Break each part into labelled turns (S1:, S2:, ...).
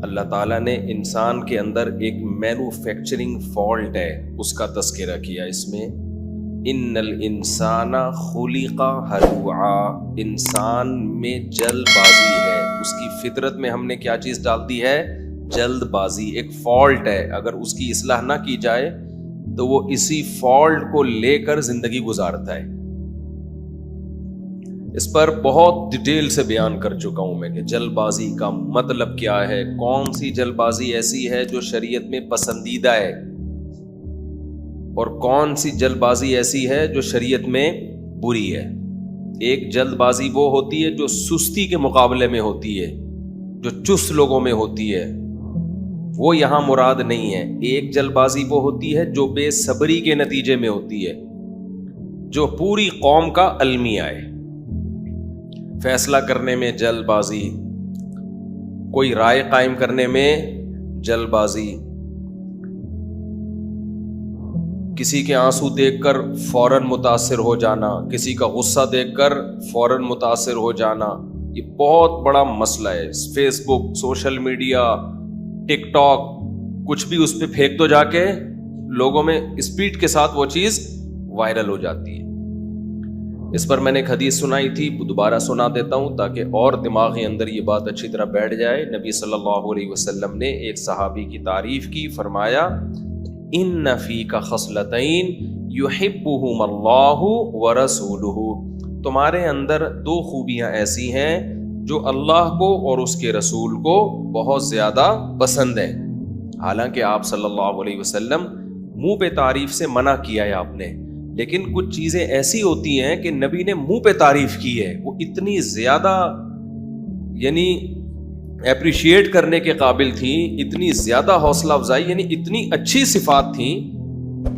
S1: اللہ تعالیٰ نے انسان کے اندر ایک مینوفیکچرنگ فالٹ ہے، اس کا تذکرہ کیا اس میں۔ ان الانسان خلق ہلوعا، انسان میں جلد بازی ہے، اس کی فطرت میں ہم نے کیا چیز ڈال دی ہے؟ جلد بازی، ایک فالٹ ہے۔ اگر اس کی اصلاح نہ کی جائے تو وہ اسی فالٹ کو لے کر زندگی گزارتا ہے۔ اس پر بہت ڈیٹیل سے بیان کر چکا ہوں میں کہ جلد بازی کا مطلب کیا ہے، کون سی جلد بازی ایسی ہے جو شریعت میں پسندیدہ ہے، اور کون سی جلد بازی ایسی ہے جو شریعت میں بری ہے۔ ایک جلد بازی وہ ہوتی ہے جو سستی کے مقابلے میں ہوتی ہے، جو چست لوگوں میں ہوتی ہے، وہ یہاں مراد نہیں ہے۔ ایک جلد بازی وہ ہوتی ہے جو بے صبری کے نتیجے میں ہوتی ہے، جو پوری قوم کا المیہ ہے۔ فیصلہ کرنے میں جلد بازی، کوئی رائے قائم کرنے میں جلد بازی، کسی کے آنسو دیکھ کر فوراً متاثر ہو جانا، کسی کا غصہ دیکھ کر فوراً متاثر ہو جانا، یہ بہت بڑا مسئلہ ہے۔ فیس بک، سوشل میڈیا، ٹک ٹاک، کچھ بھی اس پہ پھینک دو جا کے، لوگوں میں اسپیڈ کے ساتھ وہ چیز وائرل ہو جاتی ہے۔ اس پر میں نے ایک حدیث سنائی تھی، دوبارہ سنا دیتا ہوں تاکہ اور دماغ کے اندر یہ بات اچھی طرح بیٹھ جائے۔ نبی صلی اللہ علیہ وسلم نے ایک صحابی کی تعریف کی، فرمایا ان فیک خصلتین یحبہم اللہ ورسولہ، تمہارے اندر دو خوبیاں ایسی ہیں جو اللہ کو اور اس کے رسول کو بہت زیادہ پسند ہیں۔ حالانکہ آپ صلی اللہ علیہ وسلم منہ پہ تعریف سے منع کیا ہے آپ نے، لیکن کچھ چیزیں ایسی ہوتی ہیں کہ نبی نے منہ پہ تعریف کی ہے، وہ اتنی زیادہ یعنی اپریشیٹ کرنے کے قابل تھی، اتنی زیادہ حوصلہ افزائی، یعنی اتنی اچھی صفات تھیں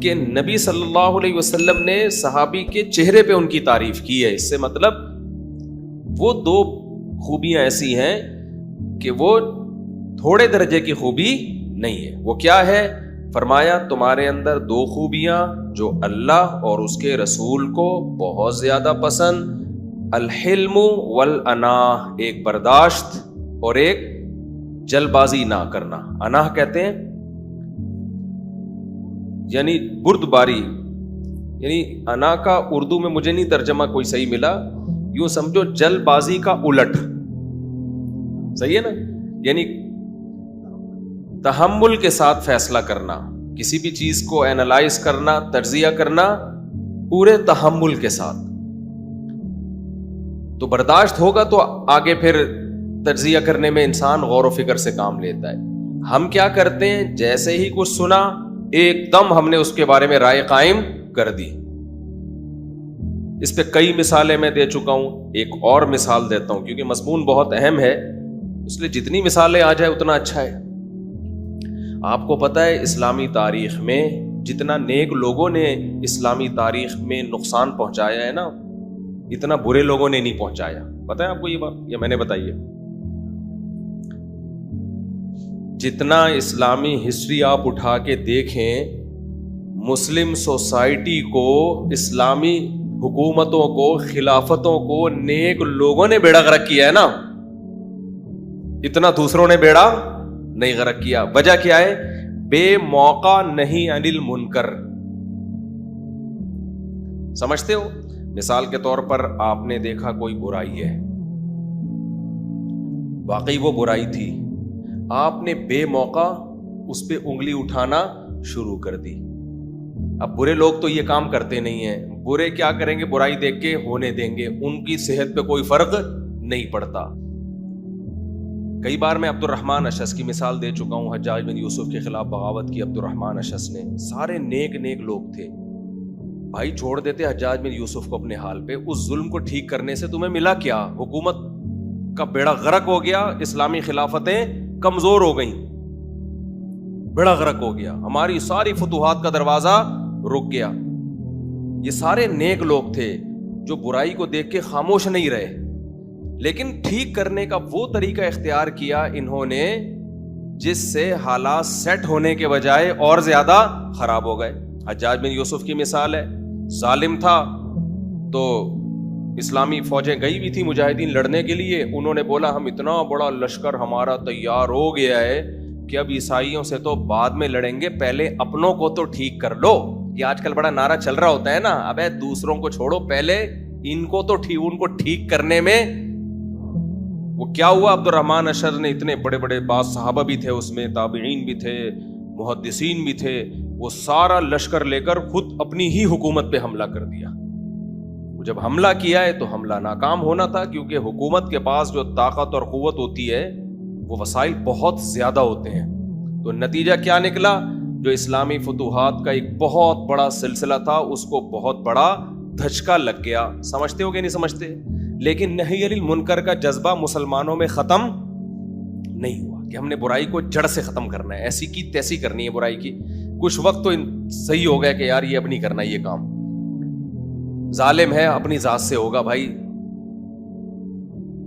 S1: کہ نبی صلی اللہ علیہ وسلم نے صحابی کے چہرے پہ ان کی تعریف کی ہے۔ اس سے مطلب وہ دو خوبیاں ایسی ہیں کہ وہ تھوڑے درجے کی خوبی نہیں ہے۔ وہ کیا ہے؟ فرمایا تمہارے اندر دو خوبیاں جو اللہ اور اس کے رسول کو بہت زیادہ پسند، الحلم والاناہ، ایک برداشت اور ایک جلد بازی نہ کرنا۔ اناہ کہتے ہیں یعنی بردباری، یعنی انا کا اردو میں مجھے نہیں ترجمہ کوئی صحیح ملا، یوں سمجھو جلد بازی کا الٹ، صحیح ہے نا؟ یعنی تحمل کے ساتھ فیصلہ کرنا، کسی بھی چیز کو اینالائز کرنا، تجزیہ کرنا پورے تحمل کے ساتھ۔ تو برداشت ہوگا تو آگے پھر تجزیہ کرنے میں انسان غور و فکر سے کام لیتا ہے۔ ہم کیا کرتے ہیں؟ جیسے ہی کچھ سنا ایک دم ہم نے اس کے بارے میں رائے قائم کر دی۔ اس پہ کئی مثالیں میں دے چکا ہوں، ایک اور مثال دیتا ہوں کیونکہ مضمون بہت اہم ہے، اس لیے جتنی مثالیں آ جائے اتنا اچھا ہے۔ آپ کو پتہ ہے اسلامی تاریخ میں جتنا نیک لوگوں نے اسلامی تاریخ میں نقصان پہنچایا ہے نا، اتنا برے لوگوں نے نہیں پہنچایا۔ پتہ ہے آپ کو یہ بات؟ یا میں نے بتائی ہے؟ جتنا اسلامی ہسٹری آپ اٹھا کے دیکھیں، مسلم سوسائٹی کو، اسلامی حکومتوں کو، خلافتوں کو نیک لوگوں نے بیڑا غرق کیا ہے نا، اتنا دوسروں نے بیڑا نہیں غرق کیا۔ وجہ کیا ہے؟ بے موقع نہیں عن المنکر۔ سمجھتے ہو؟ مثال کے طور پر آپ نے دیکھا کوئی برائی ہے، واقعی وہ برائی تھی، آپ نے بے موقع اس پہ انگلی اٹھانا شروع کر دی۔ اب برے لوگ تو یہ کام کرتے نہیں ہیں، برے کیا کریں گے؟ برائی دیکھ کے ہونے دیں گے، ان کی صحت پہ کوئی فرق نہیں پڑتا۔ کئی بار میں عبد الرحمن اشعث کی مثال دے چکا ہوں، حجاج بن یوسف کے خلاف بغاوت کی عبد الرحمن اشعث نے، سارے نیک لوگ تھے، بھائی چھوڑ دیتے حجاج بن یوسف کو اپنے حال پہ۔ اس ظلم کو ٹھیک کرنے سے تمہیں ملا کیا؟ حکومت کا بیڑا غرق ہو گیا، اسلامی خلافتیں کمزور ہو گئیں، بیڑا غرق ہو گیا، ہماری ساری فتوحات کا دروازہ رک گیا۔ یہ سارے نیک لوگ تھے جو برائی کو دیکھ کے خاموش نہیں رہے، لیکن ٹھیک کرنے کا وہ طریقہ اختیار کیا انہوں نے جس سے حالات سیٹ ہونے کے بجائے اور زیادہ خراب ہو گئے۔ حجاج بن یوسف کی مثال ہے، ظالم تھا تو اسلامی فوجیں گئی بھی تھی مجاہدین لڑنے کے لیے. انہوں نے بولا ہم اتنا بڑا لشکر ہمارا تیار ہو گیا ہے کہ اب عیسائیوں سے تو بعد میں لڑیں گے, پہلے اپنوں کو تو ٹھیک کر لو. یہ آج کل بڑا نعرہ چل رہا ہوتا ہے نا, ابے دوسروں کو چھوڑو, پہلے ان کو تو ان کو ٹھیک کرنے میں. وہ کیا ہوا, عبد الرحمن اشر نے اتنے بڑے بڑے بعض صحابہ بھی تھے اس میں, تابعین بھی تھے, محدثین بھی تھے, وہ سارا لشکر لے کر خود اپنی ہی حکومت پہ حملہ کر دیا. جب حملہ کیا ہے تو حملہ ناکام ہونا تھا, کیونکہ حکومت کے پاس جو طاقت اور قوت ہوتی ہے وہ وسائل بہت زیادہ ہوتے ہیں. تو نتیجہ کیا نکلا, جو اسلامی فتوحات کا ایک بہت بڑا سلسلہ تھا اس کو بہت بڑا دھچکا لگ گیا. سمجھتے ہو کہ نہیں سمجھتے؟ لیکن نہی عن المنکر کا جذبہ مسلمانوں میں ختم نہیں ہوا کہ ہم نے برائی کو جڑ سے ختم کرنا ہے, ایسی کی تیسی کرنی ہے برائی کی. کچھ وقت تو صحیح ہو گیا کہ یار یہ اب نہیں کرنا, یہ کام ظالم ہے, اپنی ذات سے ہوگا بھائی,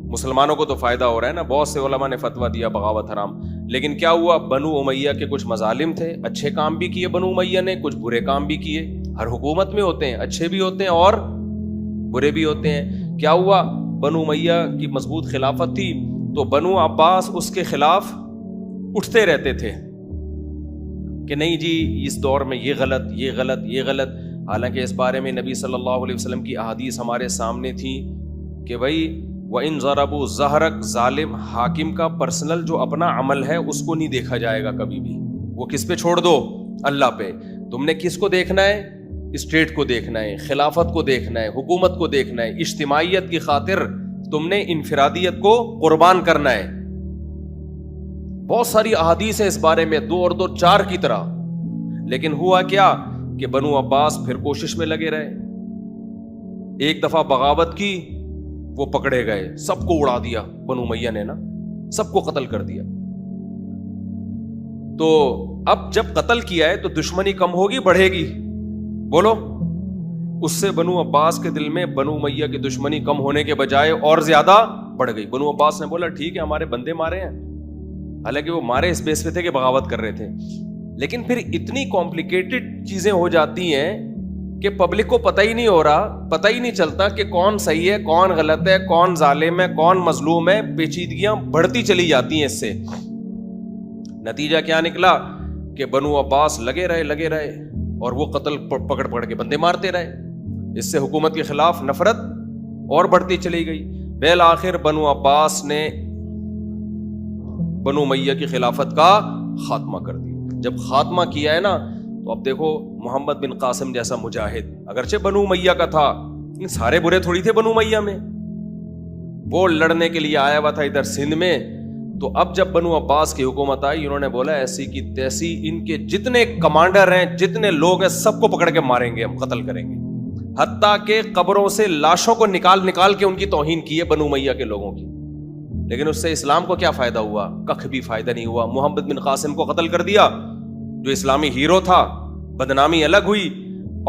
S1: مسلمانوں کو تو فائدہ ہو رہا ہے نا. بہت سے علماء نے فتویٰ دیا بغاوت حرام, لیکن کیا ہوا, بنو امیہ کے کچھ مظالم تھے, اچھے کام بھی کیے بنو امیہ نے, کچھ برے کام بھی کیے. ہر حکومت میں ہوتے ہیں, اچھے بھی ہوتے ہیں اور برے بھی ہوتے ہیں. کیا ہوا, بنو امیہ کی مضبوط خلافت تھی تو بنو عباس اس کے خلاف اٹھتے رہتے تھے کہ نہیں جی اس دور میں یہ غلط, یہ غلط, یہ غلط. حالانکہ اس بارے میں نبی صلی اللہ علیہ وسلم کی احادیث ہمارے سامنے تھی کہ بھائی وَإِن ضَرَبُوا ظَهْرَكَ, ظالم حاکم کا پرسنل جو اپنا عمل ہے اس کو نہیں دیکھا جائے گا کبھی بھی. وہ کس پہ چھوڑ دو, اللہ پہ. تم نے کس کو دیکھنا ہے, اسٹیٹ کو دیکھنا ہے, خلافت کو دیکھنا ہے, حکومت کو دیکھنا ہے. اجتماعیت کی خاطر تم نے انفرادیت کو قربان کرنا ہے. بہت ساری احادیث ہیں اس بارے میں, 2 اور 2 4 کی طرح. لیکن ہوا کیا کہ بنو عباس پھر کوشش میں لگے رہے. ایک دفعہ بغاوت کی, وہ پکڑے گئے, سب کو اڑا دیا بنو امیہ نے نا, سب کو قتل کر دیا. تو اب جب قتل کیا ہے تو دشمنی کم ہوگی بڑھے گی؟ بولو. اس سے بنو عباس کے دل میں بنو امیہ کی دشمنی کم ہونے کے بجائے اور زیادہ بڑھ گئی. بنو عباس نے بولا ٹھیک ہے ہمارے بندے مارے ہیں, حالانکہ وہ مارے اس بیس پہ تھے کہ بغاوت کر رہے تھے. لیکن پھر اتنی کمپلیکیٹڈ چیزیں ہو جاتی ہیں کہ پبلک کو پتہ ہی نہیں ہو رہا, پتہ ہی نہیں چلتا کہ کون صحیح ہے, کون غلط ہے, کون ظالم ہے, کون مظلوم ہے. پیچیدگیاں بڑھتی چلی جاتی ہیں اس سے. نتیجہ کیا نکلا کہ بنو عباس لگے رہے اور وہ قتل پکڑ کے بندے مارتے رہے. اس سے حکومت کے خلاف نفرت اور بڑھتی چلی گئی. بالآخر بنو عباس نے بنو امیہ کی خلافت کا خاتمہ کر دیا. جب خاتمہ کیا ہے نا تو اب دیکھو محمد بن قاسم جیسا مجاہد, اگرچہ بنو امیہ کا تھا, سارے برے تھوڑی تھے بنو امیہ میں, وہ لڑنے کے لیے آیا ہوا تھا ادھر سندھ میں. تو اب جب بنو عباس کی حکومت آئی, انہوں نے بولا ایسی کی تیسی ان کے جتنے کمانڈر ہیں, جتنے لوگ ہیں, سب کو پکڑ کے ماریں گے, ہم قتل کریں گے. حتیٰ کہ قبروں سے لاشوں کو نکال کے ان کی توہین کی ہے بنو امیہ کے لوگوں کی. لیکن اس سے اسلام کو کیا فائدہ ہوا؟ کخ بھی فائدہ نہیں ہوا. محمد بن قاسم کو قتل کر دیا جو اسلامی ہیرو تھا, بدنامی الگ ہوئی.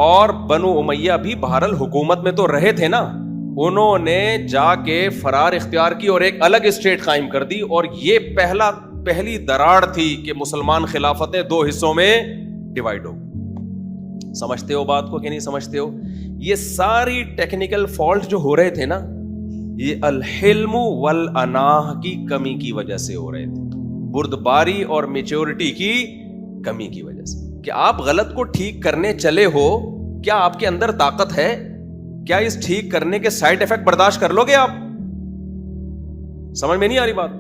S1: اور بنو امیہ بھی بہرحال حکومت میں تو رہے تھے نا, انہوں نے جا کے فرار اختیار کی اور ایک الگ اسٹیٹ قائم کر دی. اور یہ پہلی دراڑ تھی کہ مسلمان خلافتیں 2 حصوں میں ڈیوائڈ ہو. سمجھتے ہو بات کو کہ نہیں سمجھتے ہو؟ یہ ساری ٹیکنیکل فالٹ جو ہو رہے تھے نا, یہ الحلم والاناہ کی کمی کی وجہ سے ہو رہے تھے, بردباری اور میچورٹی کی کمی کی وجہ سے. کہ آپ غلط کو ٹھیک کرنے چلے ہو, کیا آپ کے اندر طاقت ہے؟ کیا اس ٹھیک کرنے کے سائیڈ ایفیکٹ برداشت کر لو گے آپ؟ سمجھ میں نہیں آ رہی بات؟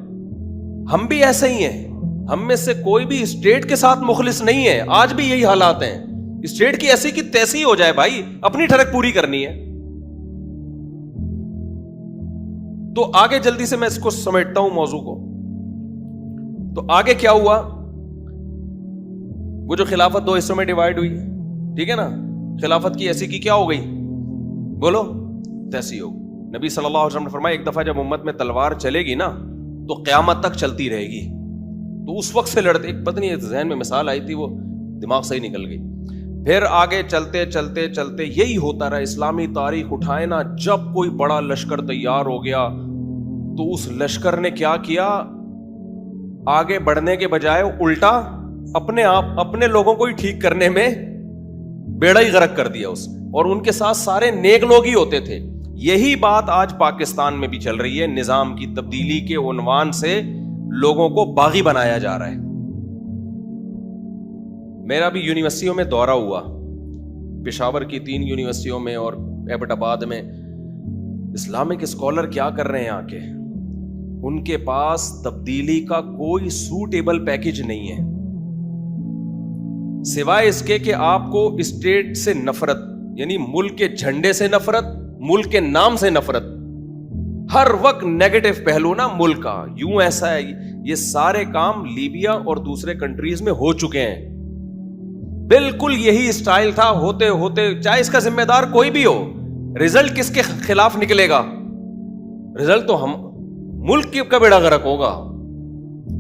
S1: ہم بھی ایسے ہی ہیں, ہم میں سے کوئی بھی اسٹیٹ کے ساتھ مخلص نہیں ہے. آج بھی یہی حالات ہیں, اسٹیٹ کی ایسی کی تیسی ہو جائے بھائی, اپنی ٹھڑک پوری کرنی ہے. تو آگے جلدی سے میں اس کو سمیٹتا ہوں موضوع کو. تو آگے کیا ہوا, وہ جو خلافت 2 حصوں میں ڈیوائڈ ہوئی, ٹھیک ہے نا, خلافت کی ایسی کی کیا ہو گئی, بولو, تیسی ہو گئی. نبی صلی اللہ علیہ وسلم نے فرمایا ایک دفعہ جب امت میں تلوار چلے گی نا تو قیامت تک چلتی رہے گی. تو اس وقت سے لڑتے, ایک پتہ نہیں ذہن میں مثال آئی تھی, وہ دماغ سے ہی نکل گئی. پھر آگے چلتے چلتے چلتے یہی ہوتا رہا. اسلامی تاریخ اٹھائے نا, جب کوئی بڑا لشکر تیار ہو گیا تو اس لشکر نے کیا کیا, آگے بڑھنے کے بجائے الٹا اپنے لوگوں کو ہی ٹھیک کرنے میں بیڑا ہی غرق کر دیا اس. اور ان کے ساتھ سارے نیک لوگ ہی ہوتے تھے. یہی بات آج پاکستان میں بھی چل رہی ہے. نظام کی تبدیلی کے عنوان سے لوگوں کو باغی بنایا جا رہا ہے. میرا بھی یونیورسٹیوں میں دورہ ہوا, پشاور کی 3 یونیورسٹیوں میں اور ایبٹ آباد میں. اسلامک اسکالر کیا کر رہے ہیں آ کے, ان کے پاس تبدیلی کا کوئی سوٹیبل پیکج نہیں ہے, سوائے اس کے کہ آپ کو اسٹیٹ سے نفرت, یعنی ملک کے جھنڈے سے نفرت, ملک کے نام سے نفرت, ہر وقت نیگیٹو پہلو نا ملک کا, یوں ایسا ہے. یہ سارے کام لیبیا اور دوسرے کنٹریز میں ہو چکے ہیں. بالکل یہی اسٹائل تھا, ہوتے ہوتے چاہے اس کا ذمہ دار کوئی بھی ہو, رزلٹ کس کے خلاف نکلے گا؟ رزلٹ تو ہم ملک کا بیڑا غرق ہوگا.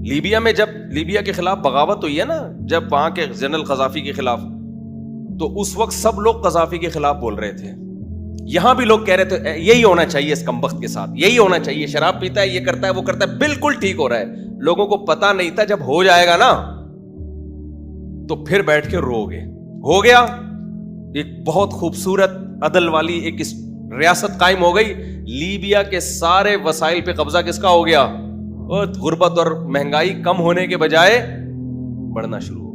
S1: لیبیا میں جب لیبیا کے خلاف بغاوت ہوئی ہے نا, جب وہاں کے جنرل قذافی کے خلاف, تو اس وقت سب لوگ قذافی کے خلاف بول رہے تھے. یہاں بھی لوگ کہہ رہے تھے یہی ہونا چاہیے اس کمبخت کے ساتھ, یہی ہونا چاہیے, شراب پیتا ہے, یہ کرتا ہے, وہ کرتا ہے, بالکل ٹھیک ہو رہا ہے. لوگوں کو پتا نہیں تھا, جب ہو جائے گا نا تو پھر بیٹھ کے رو گے. ہو گیا, ایک بہت خوبصورت عدل والی ایک ریاست قائم ہو گئی. لیبیا کے سارے وسائل پہ قبضہ کس کا ہو گیا؟ اور غربت اور مہنگائی کم ہونے کے بجائے بڑھنا شروع ہو.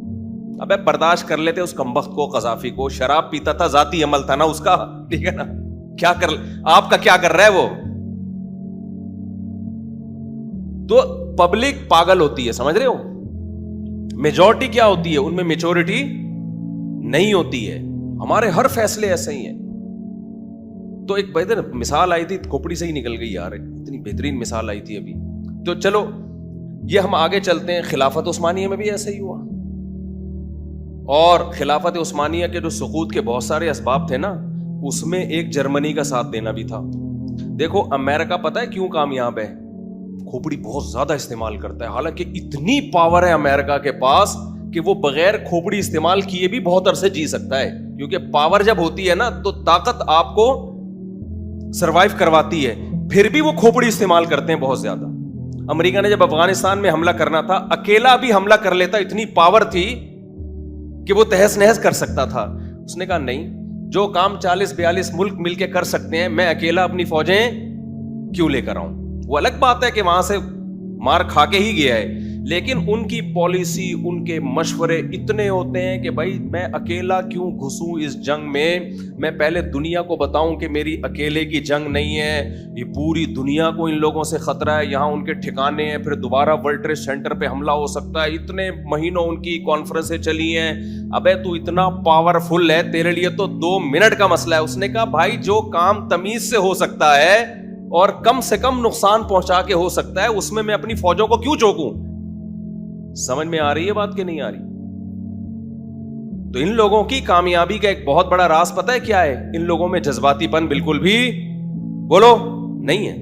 S1: ابے برداشت کر لیتے اس کمبخت کو, قذافی کو. شراب پیتا تھا, ذاتی عمل تھا نا اس کا, ٹھیک ہے نا. کیا کر, آپ کا کیا کر رہا ہے وہ؟ تو پبلک پاگل ہوتی ہے, سمجھ رہے ہو؟ میجورٹی کیا ہوتی ہے, ان میں میچورٹی نہیں ہوتی ہے. ہمارے ہر فیصلے ایسے ہی ہیں. تو ایک بہتر مثال آئی تھی, کھوپڑی سے ہی نکل گئی یار, اتنی بہترین مثال آئی تھی ابھی. تو چلو یہ ہم آگے چلتے ہیں. خلافت عثمانیہ میں بھی ایسا ہی ہوا, اور خلافت عثمانیہ کے جو سقوط کے بہت سارے اسباب تھے نا, اس میں ایک جرمنی کا ساتھ دینا بھی تھا. دیکھو امریکہ پتہ ہے کیوں کامیاب ہے؟ کھوپڑی بہت زیادہ استعمال کرتا ہے. حالانکہ اتنی پاور ہے امریکہ کے پاس کہ وہ بغیر کھوپڑی استعمال کیے بھی بہت عرصے جی سکتا ہے, کیونکہ پاور جب ہوتی ہے نا تو طاقت آپ کو سروائیو کرواتی ہے. پھر بھی وہ کھوپڑی استعمال کرتے ہیں بہت زیادہ. امریکہ نے جب افغانستان میں حملہ کرنا تھا, اکیلا بھی حملہ کر لیتا, اتنی پاور تھی کہ وہ تہس نہس کر سکتا تھا. اس نے کہا نہیں, جو کام 40-42 ملک مل کے کر سکتے ہیں, میں اکیلا اپنی فوجیں کیوں لے کر آؤں؟ وہ الگ بات ہے کہ وہاں سے مار کھا کے ہی گیا ہے, لیکن ان کی پالیسی, ان کے مشورے اتنے ہوتے ہیں کہ بھائی میں اکیلا کیوں گھسوں اس جنگ میں پہلے دنیا کو بتاؤں کہ میری اکیلے کی جنگ نہیں ہے, یہ پوری دنیا کو ان لوگوں سے خطرہ ہے, یہاں ان کے ٹھکانے ہیں, پھر دوبارہ ورلڈ ٹریڈ سینٹر پہ حملہ ہو سکتا ہے. اتنے مہینوں ان کی کانفرنسیں چلی ہیں. ابے تو اتنا پاورفل ہے, تیرے لیے تو 2 منٹ کا مسئلہ ہے. اس نے کہا بھائی جو کام تمیز سے ہو سکتا ہے اور کم سے کم نقصان پہنچا کے ہو سکتا ہے, اس میں اپنی فوجوں کو کیوں چوکوں؟ سمجھ میں آ رہی ہے بات کہ نہیں آ رہی؟ تو ان لوگوں کی کامیابی کا ایک بہت بڑا راز پتہ ہے کیا ہے؟ ان لوگوں میں جذباتی پن بالکل بھی بولو نہیں ہے.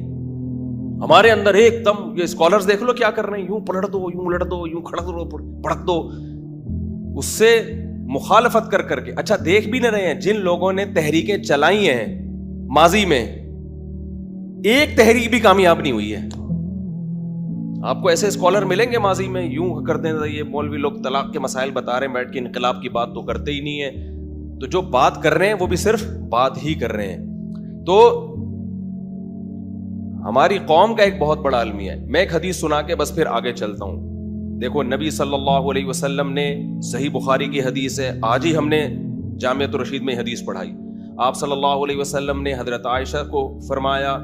S1: ہمارے اندر ایک دم, یہ اسکالرز دیکھ لو کیا کر رہے ہیں, یوں پلٹ دو, یوں الٹ دو, یوں کھڑک دو, پڑک دو, اس سے مخالفت کر کے. اچھا دیکھ بھی نہ رہے ہیں جن لوگوں نے تحریکیں چلائی ہیں ماضی میں, ایک تحریک بھی کامیاب نہیں ہوئی ہے. آپ کو ایسے اسکالر ملیں گے ماضی میں یوں کرتے ہیں, یہ مولوی لوگ طلاق کے مسائل بتا رہے ہیں بیٹھ کے, انقلاب کی بات تو کرتے ہی نہیں ہے. تو جو بات کر رہے ہیں وہ بھی صرف بات ہی کر رہے ہیں. تو ہماری قوم کا ایک بہت بڑا المیہ ہے. میں ایک حدیث سنا کے بس پھر آگے چلتا ہوں. دیکھو نبی صلی اللہ علیہ وسلم نے, صحیح بخاری کی حدیث ہے, آج ہی ہم نے جامعۃ الرشید میں حدیث پڑھائی. آپ صلی اللہ علیہ وسلم نے حضرت عائشہ کو فرمایا,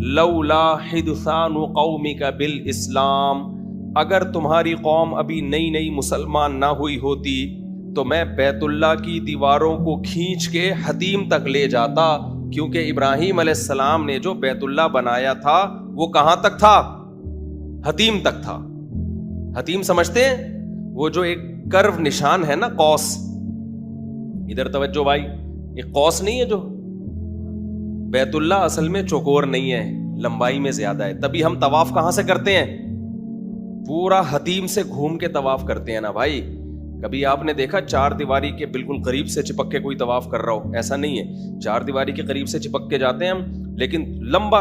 S1: لولا حدثان قومک بالاسلام, اگر تمہاری قوم ابھی نئی نئی مسلمان نہ ہوئی ہوتی تو میں بیت اللہ کی دیواروں کو کھینچ کے حتیم تک لے جاتا, کیونکہ ابراہیم علیہ السلام نے جو بیت اللہ بنایا تھا وہ کہاں تک تھا؟ حتیم تک تھا. حتیم سمجھتے ہیں؟ وہ جو ایک کرو نشان ہے نا, قوس, ادھر توجہ بھائی, ایک قوس نہیں ہے جو بیت اللہ اصل میں چوکور نہیں ہے, لمبائی میں زیادہ ہے. تبھی ہم طواف کہاں سے کرتے ہیں؟ پورا حتیم سے گھوم کے طواف کرتے ہیں نا بھائی. کبھی آپ نے دیکھا 4 دیواری کے بالکل قریب سے چپک کے کوئی طواف کر رہا ہو؟ ایسا نہیں ہے. 4 دیواری کے قریب سے چپک کے جاتے ہیں ہم, لیکن لمبا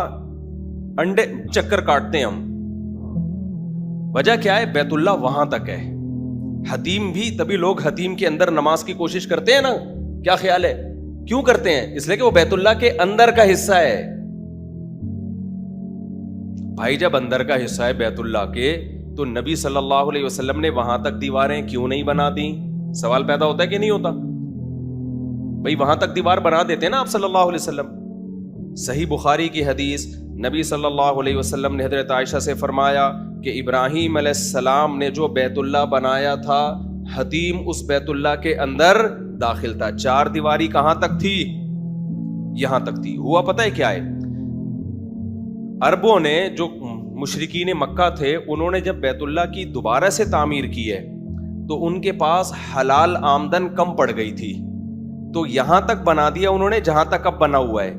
S1: انڈے چکر کاٹتے ہیں ہم. وجہ کیا ہے؟ بیت اللہ وہاں تک ہے. حتیم بھی تبھی لوگ حتیم کے اندر نماز کی کوشش کرتے ہیں نا. کیا خیال ہے کیوں کرتے ہیں؟ اس لیے کہ وہ بیت اللہ کے اندر کا حصہ ہے. بھائی جب اندر کا حصہ ہے بیت اللہ کے تو نبی صلی اللہ علیہ وسلم نے وہاں تک دیواریں کیوں نہیں بنا دی؟ سوال پیدا ہوتا ہے کہ نہیں ہوتا؟ بھائی وہاں تک دیوار بنا دیتے ہیں نا آپ صلی اللہ علیہ وسلم. صحیح بخاری کی حدیث، نبی صلی اللہ علیہ وسلم نے حضرت عائشہ سے فرمایا کہ ابراہیم علیہ السلام نے جو بیت اللہ بنایا تھا، حتیم اس بیت اللہ کے اندر داخل تھا. 4 دیواری کہاں تک تھی؟ یہاں تک تھی. ہوا پتہ ہے کیا ہے؟ عربوں نے، جو مشرکین مکہ تھے، انہوں نے جب بیت اللہ کی دوبارہ سے تعمیر کی ہے تو ان کے پاس حلال آمدن کم پڑ گئی تھی، تو یہاں تک بنا دیا انہوں نے جہاں تک اب بنا ہوا ہے.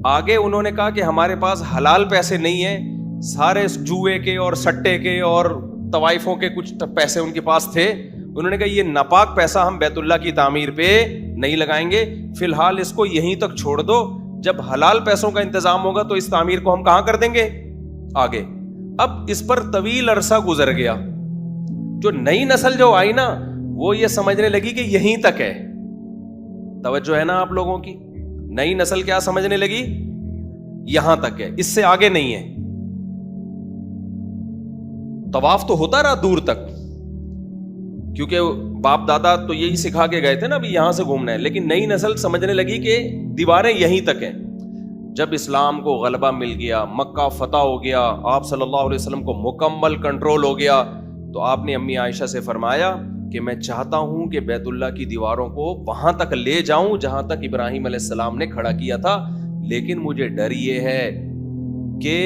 S1: آگے انہوں نے کہا کہ ہمارے پاس حلال پیسے نہیں ہیں، سارے جوئے کے اور سٹے کے اور طوائفوں کے کچھ پیسے ان کے پاس تھے. انہوں نے کہا یہ ناپاک پیسہ ہم بیت اللہ کی تعمیر پہ نہیں لگائیں گے، فی الحال اس کو یہیں تک چھوڑ دو، جب حلال پیسوں کا انتظام ہوگا تو اس تعمیر کو ہم کہاں کر دیں گے؟ آگے. اب اس پر طویل عرصہ گزر گیا، جو نئی نسل جو آئی نا وہ یہ سمجھنے لگی کہ یہیں تک ہے. توجہ ہے نا آپ لوگوں کی؟ نئی نسل کیا سمجھنے لگی؟ یہاں تک ہے، اس سے آگے نہیں ہے. طواف تو ہوتا رہا دور تک، کیونکہ باپ دادا تو یہی سکھا کے گئے تھے نا بھی یہاں سے گھومنا ہے، لیکن نئی نسل سمجھنے لگی کہ دیواریں یہیں تک ہیں. جب اسلام کو غلبہ مل گیا، مکہ فتح ہو گیا، آپ صلی اللہ علیہ وسلم کو مکمل کنٹرول ہو گیا، تو آپ نے امی عائشہ سے فرمایا کہ میں چاہتا ہوں کہ بیت اللہ کی دیواروں کو وہاں تک لے جاؤں جہاں تک ابراہیم علیہ السلام نے کھڑا کیا تھا، لیکن مجھے ڈر یہ ہے کہ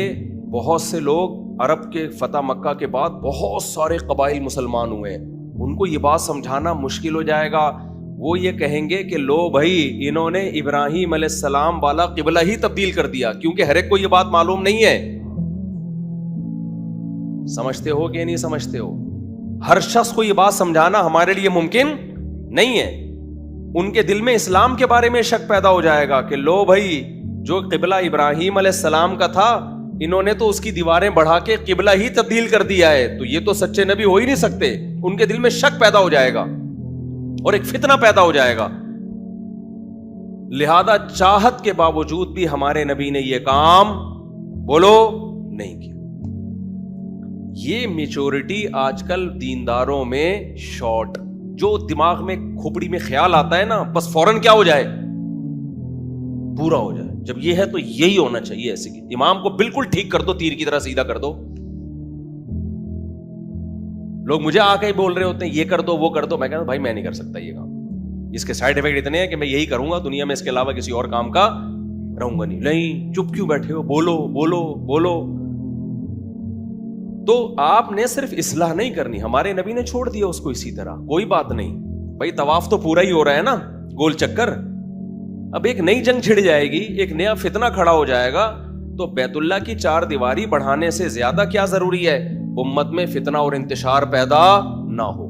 S1: بہت سے لوگ، عرب کے فتح مکہ کے بعد بہت سارے قبائل مسلمان ہوئے، ان کو یہ بات سمجھانا مشکل ہو جائے گا. وہ یہ کہیں گے کہ لو بھائی انہوں نے ابراہیم علیہ السلام والا قبلہ ہی تبدیل کر دیا، کیونکہ ہر ایک کو یہ بات معلوم نہیں ہے. سمجھتے ہو کہ نہیں سمجھتے ہو؟ ہر شخص کو یہ بات سمجھانا ہمارے لیے ممکن نہیں ہے. ان کے دل میں اسلام کے بارے میں شک پیدا ہو جائے گا کہ لو بھائی جو قبلہ ابراہیم علیہ السلام کا تھا انہوں نے تو اس کی دیواریں بڑھا کے قبلہ ہی تبدیل کر دیا ہے، تو یہ تو سچے نبی ہو ہی نہیں سکتے. ان کے دل میں شک پیدا ہو جائے گا اور ایک فتنہ پیدا ہو جائے گا. لہذا چاہت کے باوجود بھی ہمارے نبی نے یہ کام بولو نہیں کیا. یہ میچورٹی آج کل دینداروں میں شارٹ، جو دماغ میں کھوپڑی میں خیال آتا ہے نا بس فوراً کیا ہو جائے؟ پورا ہو جائے. جب یہ ہے تو یہی ہونا چاہیے. ایسے کی امام کو بالکل ٹھیک کر دو، تیر کی طرح سیدھا کر دو. لوگ مجھے آ کے بول رہے ہوتے ہیں یہ کر دو وہ کر دو، میں کہتا ہوں بھائی میں نہیں کر سکتا یہ کام، اس کے سائڈ ایفیکٹ اتنے ہیں کہ میں یہی کروں گا دنیا میں، اس کے علاوہ کسی اور کام کا رہوں گا نہیں. نہیں، چپ کیوں بیٹھے ہو؟ بولو بولو بولو. تو آپ نے صرف اصلاح نہیں کرنی، ہمارے نبی نے چھوڑ دیا اس کو اسی طرح، کوئی بات نہیں بھائی، طواف تو پورا ہی ہو رہا ہے نا، گول چکر. اب ایک نئی جنگ چھڑ جائے گی، ایک نیا فتنہ کھڑا ہو جائے گا، تو بیت اللہ کی 4 دیواری بڑھانے سے زیادہ کیا ضروری ہے؟ امت میں فتنہ اور انتشار پیدا نہ ہو.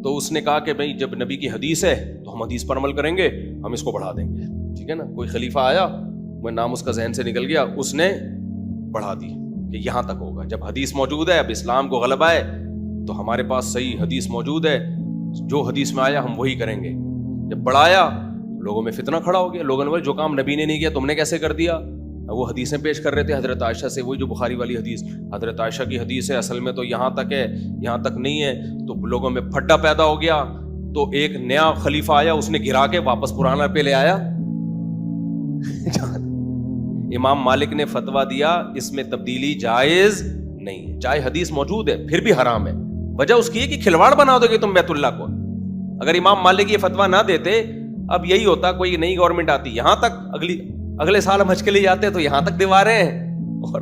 S1: تو اس نے کہا کہ بھائی جب نبی کی حدیث ہے تو ہم حدیث پر عمل کریں گے، ہم اس کو بڑھا دیں گے. ٹھیک ہے نا. کوئی خلیفہ آیا، وہ نام اس کا ذہن سے نکل گیا، اس نے بڑھا دی کہ یہاں تک ہوگا. جب حدیث موجود ہے، اب اسلام کو غلبہ ہے تو ہمارے پاس صحیح حدیث موجود ہے، جو حدیث میں آیا ہم وہی کریں گے. جب بڑھایا لوگوں میں فتنہ کھڑا ہو گیا، لوگوں نے بولے جو کام نبی نے نہیں کیا تم نے کیسے کر دیا. وہ حدیثیں پیش کر رہے تھے حضرت عائشہ سے، وہی جو بخاری والی حدیث، حضرت عائشہ کی حدیث ہے، اصل میں تو یہاں تک ہے، یہاں تک نہیں ہے. تو لوگوں میں پھڈا پیدا ہو گیا، تو ایک نیا خلیفہ آیا، اس نے گرا کے واپس پرانا پہ لے آیا. امام مالک نے فتویٰ دیا اس میں تبدیلی جائز نہیں ہے، چاہے حدیث موجود ہے پھر بھی حرام ہے. وجہ اس کی ہے کہ کھلواڑ بنا دو گے تم بیت اللہ کو. اگر امام مالک یہ فتویٰ نہ دیتے، اب یہی ہوتا کوئی نئی گورنمنٹ آتی، یہاں تک اگلے سال ہم حج کے لیے جاتے تو یہاں تک دیواریں ہیں، اور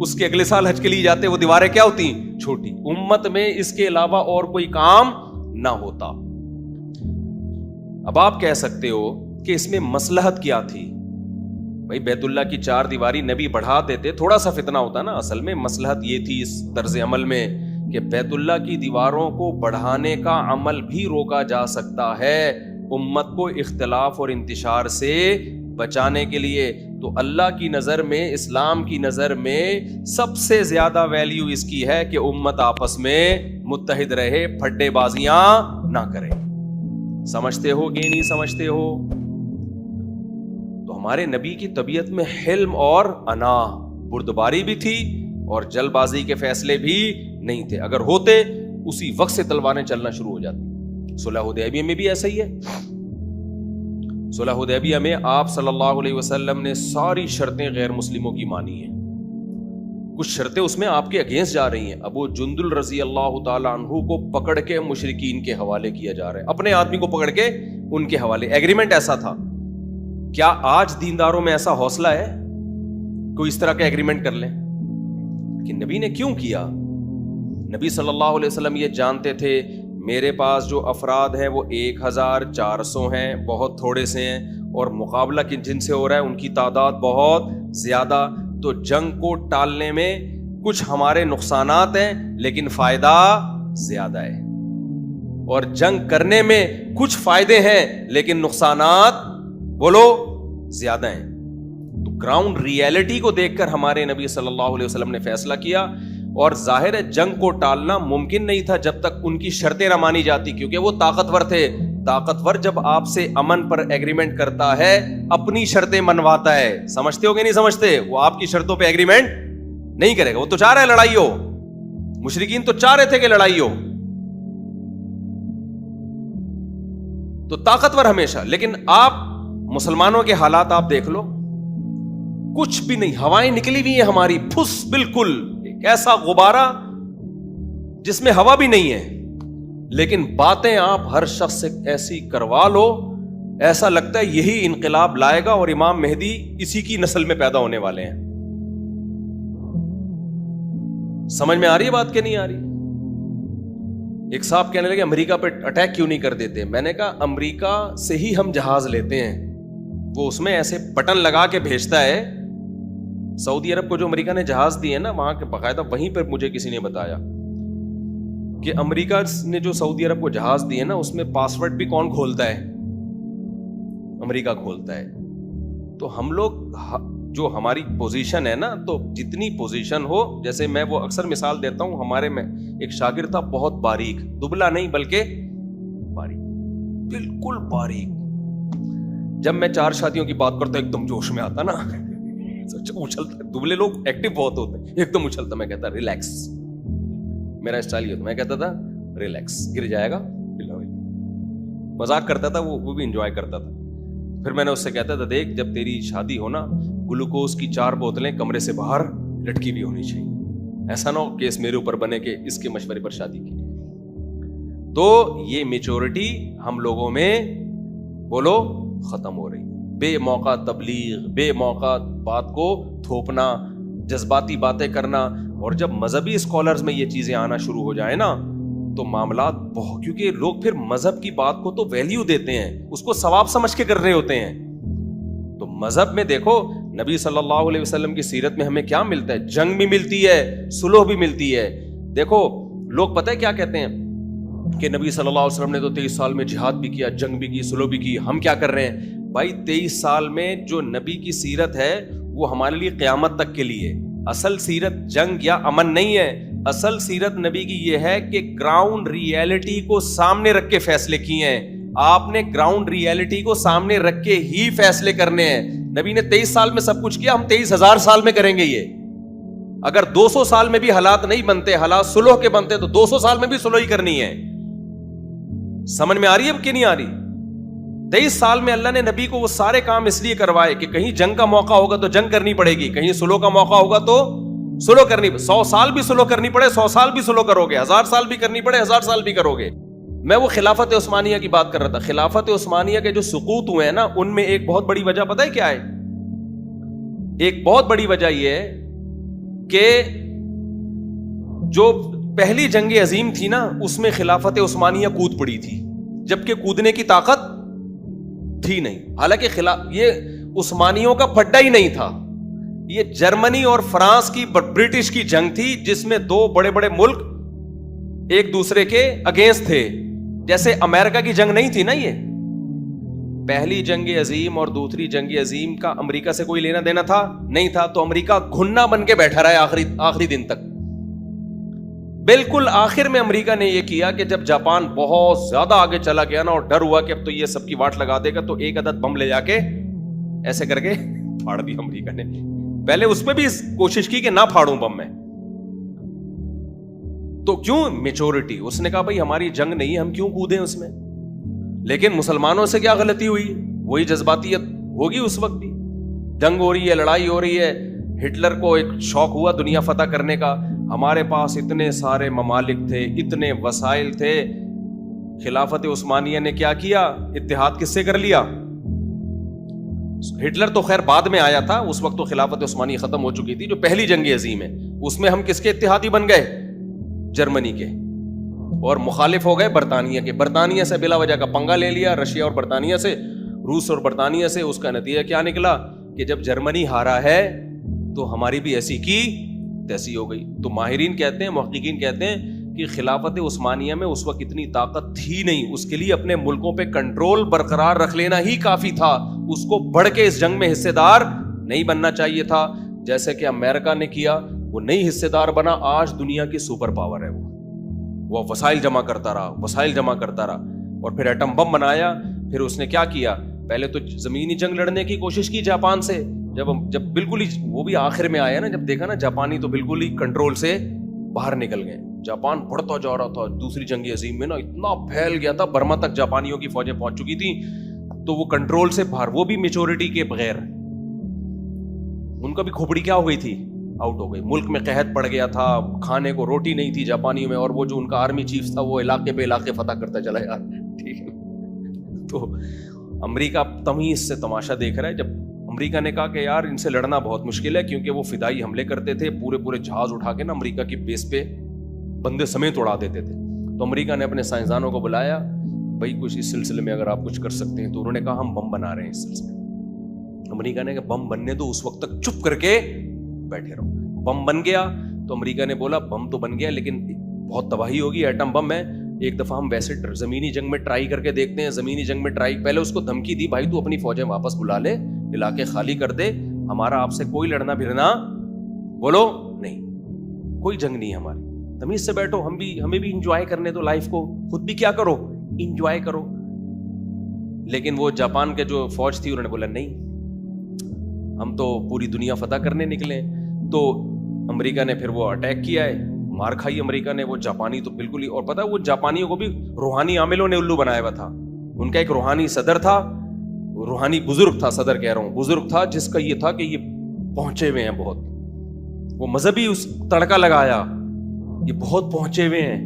S1: اس کے اگلے سال حج کے لیے جاتے وہ دیواریں کیا ہوتی؟ چھوٹی. امت میں اس کے علاوہ اور کوئی کام نہ ہوتا. اب آپ کہہ سکتے ہو کہ اس میں مصلحت کیا تھی؟ بھائی بیت اللہ کی 4 دیواری نبی بڑھا دیتے تھوڑا سا فتنہ ہوتا نا. اصل میں مصلحت یہ تھی اس طرز عمل میں کہ بیت اللہ کی دیواروں کو بڑھانے کا عمل بھی روکا جا سکتا ہے امت کو اختلاف اور انتشار سے بچانے کے لیے. تو اللہ کی نظر میں، اسلام کی نظر میں سب سے زیادہ ویلیو اس کی ہے کہ امت آپس میں متحد رہے، پھڈے بازیاں نہ کرے. سمجھتے ہو کہ نہیں سمجھتے ہو؟ تو ہمارے نبی کی طبیعت میں حلم اور انا، بردباری بھی تھی اور جلد بازی کے فیصلے بھی نہیں تھے. اگر ہوتے اسی وقت سے تلواریں چلنا شروع ہو جاتی. صلح حدیبیہ میں بھی ایسا ہی ہے. صلح حدیبیہ میں آپ صلی اللہ علیہ وسلم نے ساری شرطیں غیر مسلموں کی مانی ہیں. کچھ شرطیں اس میں آپ کے اگینسٹ جا رہی ہیں. ابو جندل رضی اللہ تعالیٰ عنہ کو پکڑ کے مشرکین کے حوالے کیا جا رہا ہے, اپنے آدمی کو پکڑ کے ان کے حوالے. ایگریمنٹ ایسا تھا. کیا آج دینداروں میں ایسا حوصلہ ہے کوئی اس طرح کا ایگریمنٹ کر لیں؟ کہ نبی نے کیوں کیا؟ نبی صلی اللہ علیہ وسلم یہ جانتے تھے میرے پاس جو افراد ہیں وہ 1400 ہیں, بہت تھوڑے سے ہیں, اور مقابلہ جن سے ہو رہا ہے ان کی تعداد بہت زیادہ. تو جنگ کو ٹالنے میں کچھ ہمارے نقصانات ہیں لیکن فائدہ زیادہ ہے, اور جنگ کرنے میں کچھ فائدے ہیں لیکن نقصانات بولو زیادہ ہیں. تو گراؤنڈ ریئلٹی کو دیکھ کر ہمارے نبی صلی اللہ علیہ وسلم نے فیصلہ کیا. اور ظاہر ہے جنگ کو ٹالنا ممکن نہیں تھا جب تک ان کی شرطیں نہ مانی جاتی, کیونکہ وہ طاقتور تھے. طاقتور جب آپ سے امن پر ایگریمنٹ کرتا ہے اپنی شرطیں منواتا ہے. سمجھتے ہو کہ نہیں سمجھتے؟ وہ آپ کی شرطوں پہ ایگریمنٹ نہیں کرے گا. وہ تو چاہ رہا ہے لڑائی ہو, مشرکین تو چاہ رہے تھے کہ لڑائی ہو. تو طاقتور ہمیشہ. لیکن آپ مسلمانوں کے حالات آپ دیکھ لو, کچھ بھی نہیں, ہوائیں نکلی ہوئی ہیں ہماری پھس, بالکل ایک ایسا غبارہ جس میں ہوا بھی نہیں ہے, لیکن باتیں آپ ہر شخص سے ایسی کروا لو ایسا لگتا ہے یہی انقلاب لائے گا اور امام مہدی اسی کی نسل میں پیدا ہونے والے ہیں. سمجھ میں آ رہی ہے بات کہ نہیں آ رہی؟ ایک صاحب کہنے لگے امریکہ پہ اٹیک کیوں نہیں کر دیتے؟ میں نے کہا امریکہ سے ہی ہم جہاز لیتے ہیں, وہ اس میں ایسے بٹن لگا کے بھیجتا ہے. سعودی عرب کو جو امریکہ نے جہاز دیے نا, وہاں کے باقاعدہ وہیں پر مجھے کسی نے بتایا کہ امریکہ نے جو سعودی عرب کو جہاز دیے نا اس میں پاسورڈ بھی کون کھولتا ہے؟ امریکہ کھولتا ہے. تو ہم لوگ جو ہماری پوزیشن ہے نا, تو جتنی پوزیشن ہو, جیسے میں وہ اکثر مثال دیتا ہوں, ہمارے میں ایک شاگرد تھا بہت باریک, دبلا نہیں بلکہ باریک, بالکل باریک. جب میں 4 شادیوں کی بات کرتا ایک دم جوش میں آتا نا, اچھلتا. دبلے لوگ ایکٹیو بہت ہوتے ہیں, ایک دم اچھلتا. میں کہتا ریلیکس, میرا اسٹائل یہ تھا. میں کہتا تھا ریلیکس, گر جائے گا. مذاق کرتا تھا, وہ بھی انجوائے کرتا تھا. پھر میں نے اس سے کہتا تھا دیکھ جب تیری شادی ہو نا, گلوکوز کی 4 بوتلیں کمرے سے باہر لٹکی بھی ہونی چاہیے. ایسا نہ ہو کیس میرے اوپر بنے کہ اس کے مشورے پر شادی کی. تو یہ میچورٹی ہم لوگوں میں بولو ختم ہو رہی. بے موقع تبلیغ, بے موقع بات کو تھوپنا, جذباتی باتیں کرنا. اور جب مذہبی اسکالرز میں یہ چیزیں آنا شروع ہو جائیں نا تو معاملات بہت, کیونکہ لوگ پھر مذہب کی بات کو تو ویلیو دیتے ہیں, اس کو ثواب سمجھ کے کر رہے ہوتے ہیں. تو مذہب میں دیکھو نبی صلی اللہ علیہ وسلم کی سیرت میں ہمیں کیا ملتا ہے؟ جنگ بھی ملتی ہے, صلح بھی ملتی ہے. دیکھو لوگ پتہ ہے کیا کہتے ہیں کہ نبی صلی اللہ علیہ وسلم نے تو 23 سال میں جہاد بھی کیا, جنگ بھی کی, صلح بھی کی, ہم کیا کر رہے ہیں؟ بھائی 23 سال میں جو نبی کی سیرت ہے وہ ہمارے لیے قیامت تک کے لیے. اصل سیرت جنگ یا امن نہیں ہے, اصل سیرت نبی کی یہ ہے کہ گراؤنڈ ریئلٹی کو سامنے رکھ کے فیصلے کیے ہیں. آپ نے گراؤنڈ ریئلٹی کو سامنے رکھ کے ہی فیصلے کرنے ہیں. نبی نے 23 سال میں سب کچھ کیا, ہم 23,000 سال میں کریں گے. یہ اگر 200 سال میں بھی حالات نہیں بنتے, حالات صلح کے بنتے, تو 200 سال میں بھی صلح ہی کرنی ہے. سمجھ میں آ رہی ہے اب کہ نہیں آ رہی؟ 23 سال میں اللہ نے نبی کو وہ سارے کام اس لیے کروائے کہ کہیں جنگ کا موقع ہوگا تو جنگ کرنی پڑے گی, کہیں صلح کا موقع ہوگا تو صلح کرنی. 100 سال بھی صلح کرنی پڑے 100 سال بھی صلح کرو گے, 1000 سال بھی کرنی پڑے 1000 سال بھی کرو گے. میں وہ خلافت عثمانیہ کی بات کر رہا تھا. خلافت عثمانیہ کے جو سقوط ہوئے ہیں نا, ان میں ایک بہت بڑی وجہ پتہ ہے کیا ہے؟ ایک بہت بڑی وجہ یہ ہے کہ جو پہلی جنگ عظیم تھی نا اس میں خلافت عثمانیہ کود پڑی تھی, جبکہ کودنے کی طاقت تھی نہیں. حالانکہ یہ عثمانیوں کا پھڈا ہی نہیں تھا, یہ جرمنی اور فرانس کی برٹش کی جنگ تھی جس میں 2 بڑے بڑے ملک ایک دوسرے کے اگینسٹ تھے. جیسے امریکہ کی جنگ نہیں تھی نا, یہ پہلی جنگ عظیم اور دوسری جنگ عظیم کا امریکہ سے کوئی لینا دینا تھا نہیں تھا. تو امریکہ گھنا بن کے بیٹھا رہا ہے آخری دن تک. بالکل آخر میں امریکہ نے یہ کیا کہ جب جاپان بہت زیادہ آگے چلا گیا نا اور ڈر ہوا کہ اب تو یہ سب کی واٹ لگا دے گا, تو 1 عدد بم لے جا کے ایسے کر کے پھاڑ دی امریکہ نے. پہلے اس پہ بھی کوشش کی کہ نہ پھاڑوں بم میں, تو کیوں میچورٹی. اس نے کہا بھائی ہماری جنگ نہیں ہے, ہم کیوں کودیں اس میں. لیکن مسلمانوں سے کیا غلطی ہوئی, وہی جذباتیت ہوگی. اس وقت بھی جنگ ہو رہی ہے, لڑائی ہو رہی ہے, ہٹلر کو ایک شوق ہوا دنیا فتح کرنے کا. ہمارے پاس اتنے سارے ممالک تھے, اتنے وسائل تھے. خلافت عثمانیہ نے کیا کیا, اتحاد کس سے کر لیا. ہٹلر تو خیر بعد میں آیا تھا, اس وقت تو خلافت عثمانیہ ختم ہو چکی تھی. جو پہلی جنگ عظیم ہے اس میں ہم کس کے اتحادی بن گئے, جرمنی کے, اور مخالف ہو گئے برطانیہ کے. برطانیہ سے بلا وجہ کا پنگا لے لیا, رشیا اور برطانیہ سے, روس اور برطانیہ سے. اس کا نتیجہ کیا نکلا کہ جب جرمنی ہارا ہے تو ہماری بھی ایسی کی تیسی ہو گئی. تو ماہرین کہتے ہیں, محققین کہتے ہیں کہ خلافت عثمانیہ میں اس وقت اتنی طاقت تھی نہیں, اس کے لیے اپنے ملکوں پہ کنٹرول برقرار رکھ لینا ہی کافی تھا. اس کو بڑھ کے اس جنگ میں حصے دار نہیں بننا چاہیے تھا, جیسے کہ امریکہ نے کیا. وہ نہیں حصے دار بنا, آج دنیا کی سپر پاور ہے. وہ وسائل جمع کرتا رہا, اور پھر ایٹم بم بنایا. پھر اس نے کیا کیا, پہلے تو زمینی جنگ لڑنے کی کوشش کی جاپان سے. جب بالکل ہی وہ بھی آخر میں آیا نا, جب دیکھا نا جاپانی تو بالکل ہی کنٹرول سے باہر نکل گئے. جاپان بڑھتا جا رہا تھا. دوسری جنگ عظیم میں نا اتنا پھیل گیا تھا, برما تک جاپانیوں کی فوجیں پہنچ چکی تھیں. تو وہ کنٹرول سے باہر, وہ بھی میچورٹی کے بغیر. ان کا بھی کھوپڑی کیا ہو گئی تھی, آؤٹ ہو گئی. ملک میں قحط پڑ گیا تھا, کھانے کو روٹی نہیں تھی جاپانیوں میں. اور وہ جو ان کا آرمی چیف تھا وہ علاقے پہ علاقے فتح کرتا چلا یار. ٹھیک ہے, تو امریکہ تمیز سے تماشا دیکھ رہا ہے. جب امریکہ نے کہا کہ یار ان سے لڑنا بہت مشکل ہے, کیونکہ وہ فدائی حملے کرتے تھے, پورے جہاز اٹھا کے نا امریکہ کی بیس پہ بندے سمیت اڑا دیتے تھے. تو امریکہ نے اپنے سائنسدانوں کو بلایا, بھائی کچھ اس سلسلے میں اگر آپ کچھ کر سکتے ہیں. تو انہوں نے کہا ہم بم بنا رہے ہیں اس سلسلے میں. امریکہ نے کہا بم بننے دو, اس وقت تک چپ کر کے بیٹھے رہو. بم بن گیا تو امریکہ نے بولا بم تو بن گیا لیکن بہت تباہی ہوگی, ایٹم بم ہے. ایک دفعہ ہم ویسے زمینی جنگ میں ٹرائی کر کے دیکھتے ہیں. زمینی جنگ میں ٹرائی, پہلے اس کو دھمکی دی, بھائی تو اپنی فوجیں واپس بلا لے, علاقے خالی کر دے, ہمارا آپ سے کوئی لڑنا بھرنا بولو نہیں, کوئی جنگ نہیں ہماری, تمیز سے بیٹھو, ہمیں بھی انجوائے کرنے دو لائف کو, خود بھی کیا کرو, انجوائے کرو. لیکن وہ جاپان کے جو فوج تھی انہوں نے بولا نہیں, ہم تو پوری دنیا فتح کرنے نکلے. تو امریکہ نے پھر وہ اٹیک کیا ہے, مار کھائی امریکہ نے. وہ جاپانی تو بالکل ہی, اور پتہ ہے وہ جاپانیوں کو بھی روحانی عاملوں نے الو بنایا ہوا تھا. ان کا ایک روحانی صدر تھا, روحانی بزرگ تھا, صدر کہہ رہا ہوں, بزرگ تھا, جس کا یہ تھا کہ یہ پہنچے ہوئے ہیں بہت, وہ مذہبی اس تڑکا لگایا, یہ بہت پہنچے ہوئے ہیں,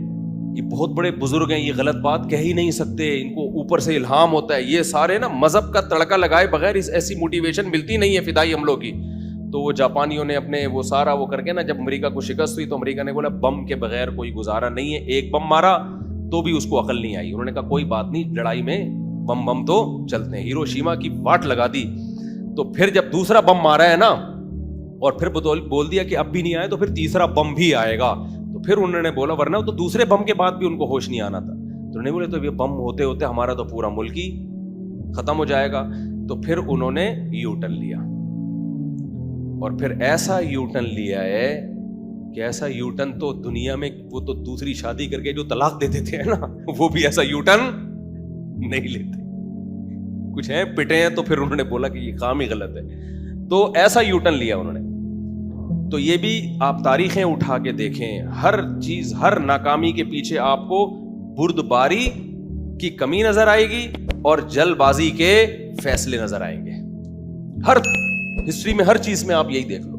S1: یہ بہت بڑے بزرگ ہیں, یہ غلط بات کہہ ہی نہیں سکتے, ان کو اوپر سے الہام ہوتا ہے. یہ سارے نا مذہب کا تڑکا لگائے بغیر ایسی موٹیویشن ملتی نہیں ہے فدائی حملوں کی. تو وہ جاپانیوں نے اپنے وہ سارا وہ کر کے نا, جب امریکہ کو شکست ہوئی تو امریکہ نے بولا بم کے بغیر کوئی گزارا نہیں ہے. ایک بم مارا تو بھی اس کو عقل نہیں آئی. انہوں نے کہا کوئی بات نہیں, لڑائی میں بم تو چلتے ہیں. ہیروشیما کی واٹ لگا دی. تو پھر جب دوسرا بم مارا ہے نا, اور پھر بول دیا کہ اب بھی نہیں آئے, تو پھر تیسرا بم بھی آئے گا. تو پھر انہوں نے بولا, ورنہ تو دوسرے بم کے بعد بھی ان کو ہوش نہیں آنا تھا. تو انہوں نے بولے تو یہ بم ہوتے ہوتے ہمارا تو پورا ملک ہی ختم ہو جائے گا. تو پھر انہوں نے یو ٹرن لیا, اور پھر ایسا یو ٹرن لیا ہے کہ ایسا یو ٹرن تو دنیا میں, وہ تو دوسری شادی کر کے جو طلاق دے دیتے ہیں نا, وہ بھی ایسا یو ٹرن نہیں لیتے. کچھ ہیں پٹے ہیں, تو پھر انہوں نے بولا کہ یہ کام ہی غلط ہے. تو ایسا یو ٹرن لیا انہوں نے. تو یہ بھی آپ تاریخیں اٹھا کے دیکھیں, ہر چیز, ہر ناکامی کے پیچھے آپ کو بردباری کی کمی نظر آئے گی اور جلد بازی کے فیصلے نظر آئیں گے. ہر ہسٹری میں ہر چیز میں آپ یہی دیکھ لو.